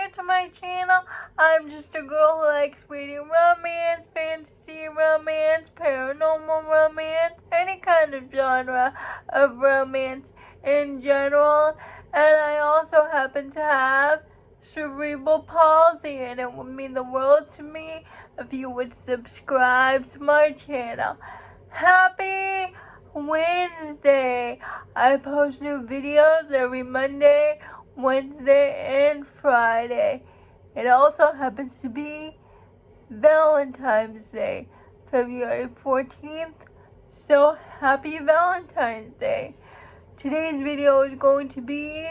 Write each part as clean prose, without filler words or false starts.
new to my channel, I'm just a girl who likes reading romance, fantasy romance, paranormal romance, any kind of genre of romance in general. And I also happen to have cerebral palsy, and it would mean the world to me if you would subscribe to my channel. Happy Wednesday! I post new videos every Monday, Wednesday, and Friday. It also happens to be Valentine's Day, February 14th. So happy Valentine's Day. Today's video is going to be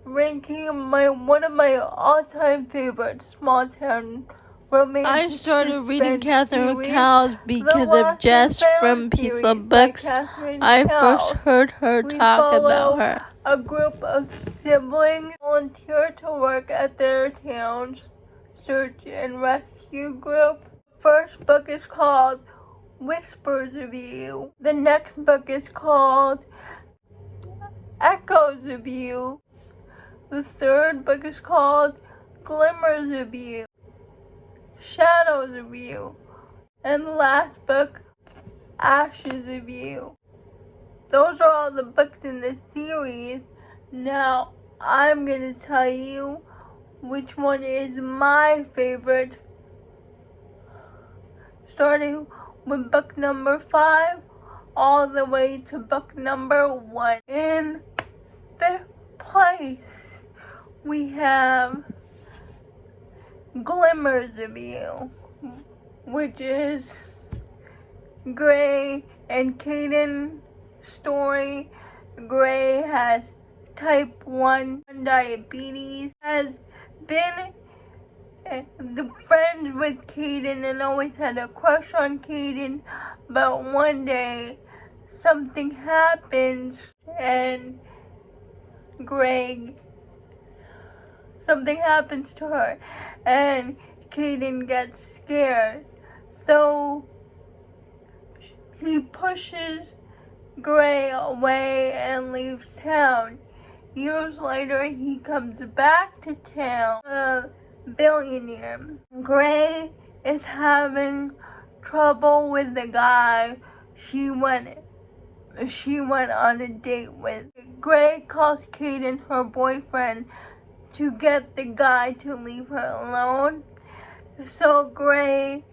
ranking one of my all-time favorite small town romantic I started reading Catherine series, Cowles because of Jess from Piece of Books. I first heard her talk about her. A group of siblings volunteer to work at their town's search and rescue group. First book is called Whispers of You. The next book is called Echoes of You. The third book is called Glimmers of You, Shadows of You, and the last book, Ashes of You. Those are all the books in the series. Now, I'm going to tell you which one is my favorite, starting with book number 5 all the way to book number 1. In 5th place, we have Glimmers of You, which is Gray and Caden's story. Gray has type 1 diabetes, has been the friends with Caden and always had a crush on Caden, but one day something happens and something happens to her and Caden gets scared. So he pushes Gray away and leaves town. Years later, he comes back to town, a billionaire. Gray is having trouble with the guy she went on a date with. Gray calls Caden her boyfriend to get the guy to leave her alone. So Gray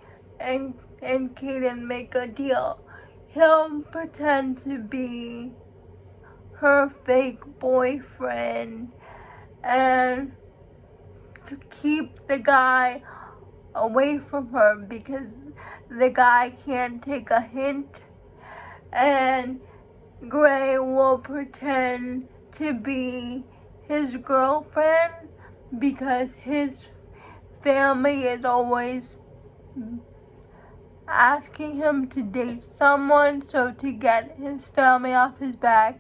and Caden make a deal. He'll pretend to be her fake boyfriend and to keep the guy away from her because the guy can't take a hint, and Gray will pretend to be his girlfriend because his family is always asking him to date someone. So to get his family off his back,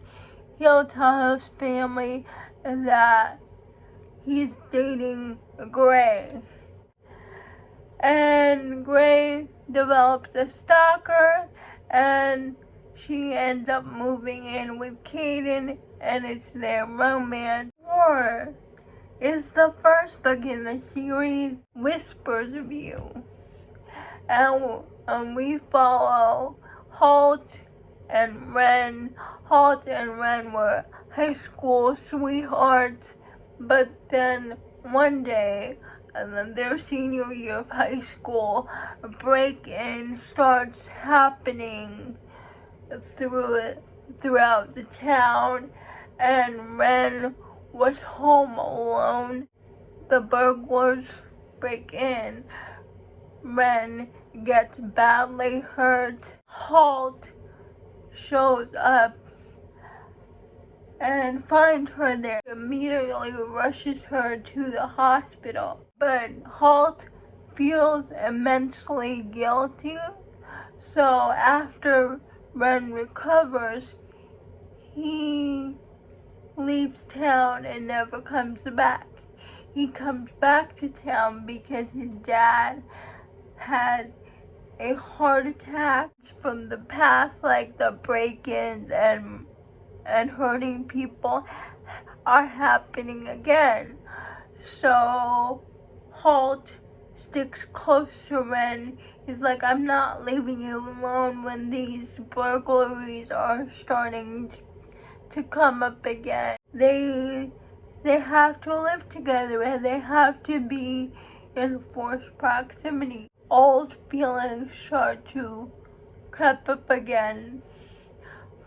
he'll tell his family that he's dating Gray. And Gray develops a stalker, and she ends up moving in with Caden, and it's their romance. 4 is the first book in the series, Whispers of You. And we follow Halt and Ren. Halt and Ren were high school sweethearts, but then one day, and then their senior year of high school, a break-in starts happening throughout the town, and Ren was home alone. The burglars break in. Ren gets badly hurt. Halt shows up and finds her there. Immediately rushes her to the hospital. But Halt feels immensely guilty. So after Ren recovers, he leaves town and never comes back. He comes back to town because his dad had a heart attack from the past, like the break-ins and hurting people are happening again. So Holt sticks close to Ren. He's like, I'm not leaving you alone when these burglaries are starting to come up again. They have to live together and they have to be in close proximity. Old feelings start to creep up again,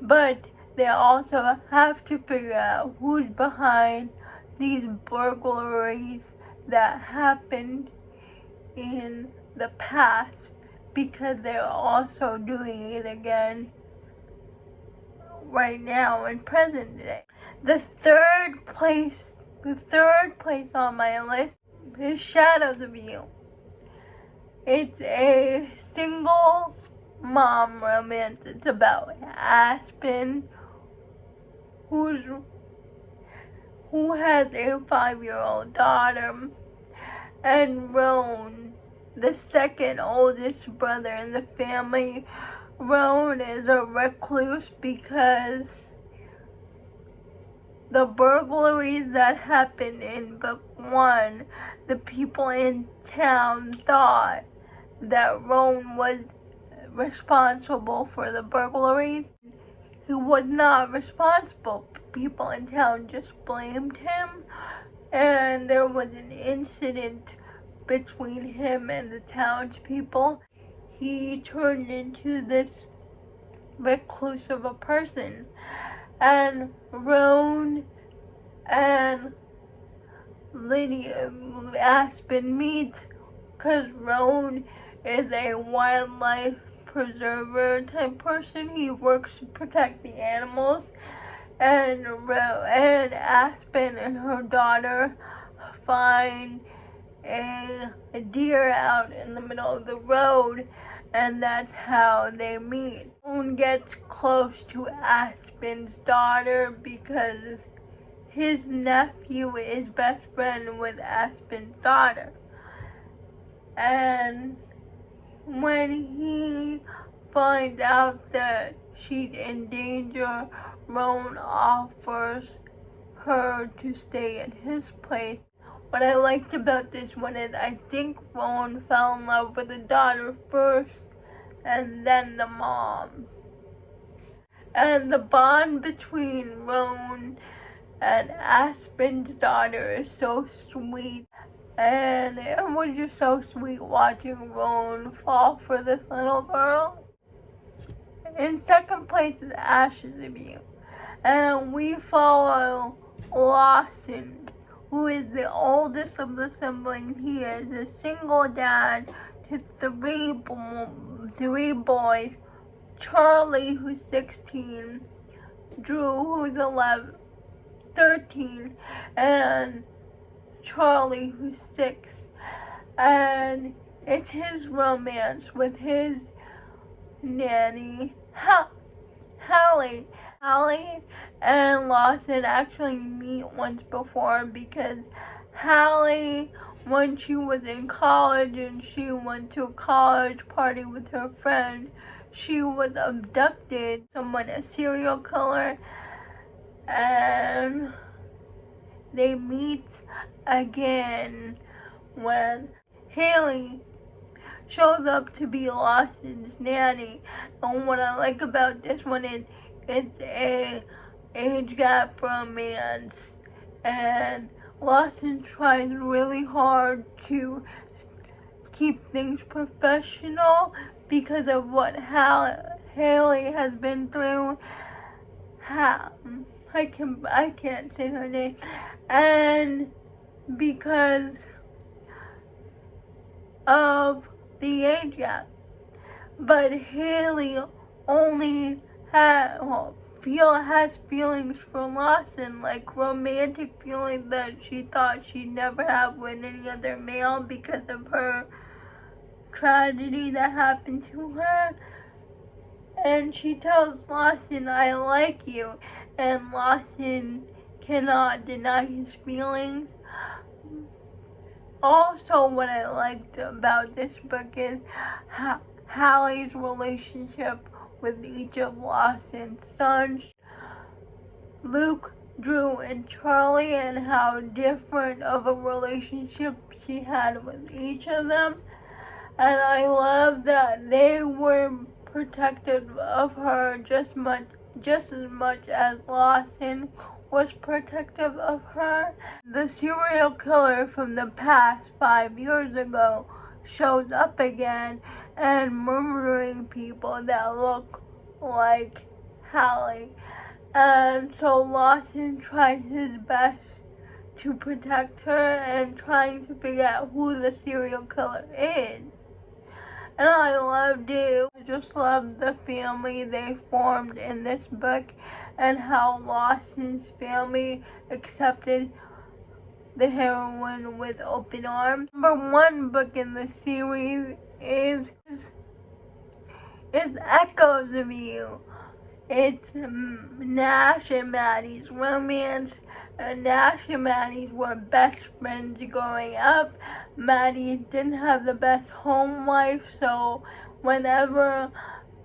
but they also have to figure out who's behind these burglaries that happened in the past, because they're also doing it again right now in present day. The third place on my list is Shadows of You. It's a single mom romance. It's about Aspen, who has a 5-year-old daughter, and Roan, the second oldest brother in the family. Roan is a recluse because the burglaries that happened in book 1, the people in town thought that Roan was responsible for the burglaries. He was not responsible. People in town just blamed him, and there was an incident between him and the townspeople. He turned into this recluse of a person, and Roan and Lydia Aspen meet because Roan is a wildlife preserver type person. He works to protect the animals, and Aspen and her daughter find a deer out in the middle of the road, and that's how they meet. Roan gets close to Aspen's daughter because his nephew is best friend with Aspen's daughter. And when he finds out that she's in danger, Roan offers her to stay at his place. What I liked about this one is I think Roan fell in love with the daughter first and then the mom. And the bond between Roan and Aspen's daughter is so sweet. And it was just so sweet watching Roan fall for this little girl. In second place is Ashes of You. And we follow Lawson, who is the oldest of the siblings. He is a single dad to three boys. Charlie, who's 16, Drew, who's 13, and Charlie, who's 6. And it's his romance with his nanny, Hallie. Hallie and Lawson actually meet once before because Hallie, when she was in college and she went to a college party with her friend, she was abducted. Someone, a serial killer, and they meet again when Hallie shows up to be Lawson's nanny. And what I like about this one is it's a age gap romance, and Lawson tries really hard to keep things professional because of what Hallie has been through. I can't say her name, and because of the age gap. But Hallie only has feelings for Lawson, like romantic feelings that she thought she'd never have with any other male because of her tragedy that happened to her. And she tells Lawson, I like you, and Lawson cannot deny his feelings. Also, what I liked about this book is Hallie's relationship with each of Lawson's sons. Luke, Drew and Charlie and how different of a relationship she had with each of them. And I love that they were protective of her just as much as Lawson was protective of her. The serial killer from the past 5 years ago shows up again and murdering people that look like Hallie. And so Lawson tries his best to protect her and trying to figure out who the serial killer is. And I loved it. I just loved the family they formed in this book and how Lawson's family accepted the heroine with open arms. Number 1 book in the series is Echoes of You. It's Nash and Maddie's romance. Nash and Maddie were best friends growing up. Maddie didn't have the best home life, so whenever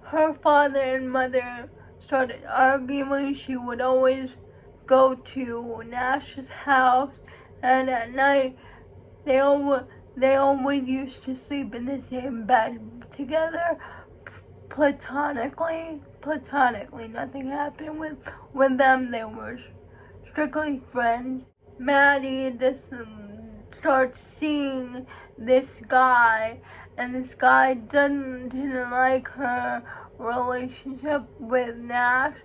her father and mother started arguing, she would always go to Nash's house, and at night they always used to sleep in the same bed together. Platonically, nothing happened with them. They were strictly friends. Maddie just starts seeing this guy, and this guy didn't like her relationship with Nash,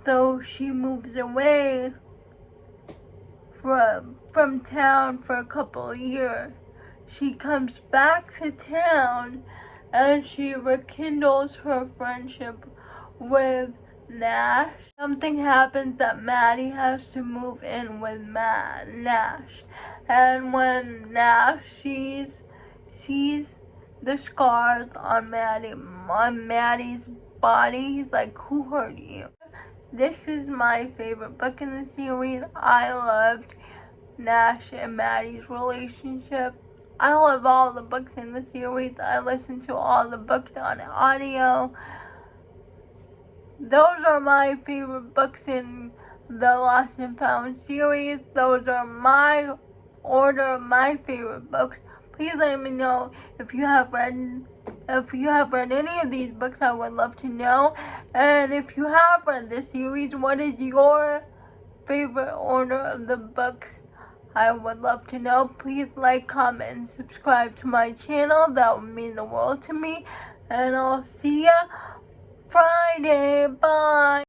so she moves away from town for a couple of years. She comes back to town and she rekindles her friendship with Nash. Something happens that Maddie has to move in with Nash. And when Nash sees the scars on Maddie's body, he's like, "Who hurt you?" This is my favorite book in the series. I loved Nash and Maddie's relationship. I love all the books in the series. I listen to all the books on audio. Those are my favorite books in the Lost and Found series. Those are my order of my favorite books. Please let me know if you have read any of these books. I would love to know. And if you have read this series, what is your favorite order of the books? I would love to know. Please like, comment, and subscribe to my channel. That would mean the world to me. And I'll see ya Friday. Bye.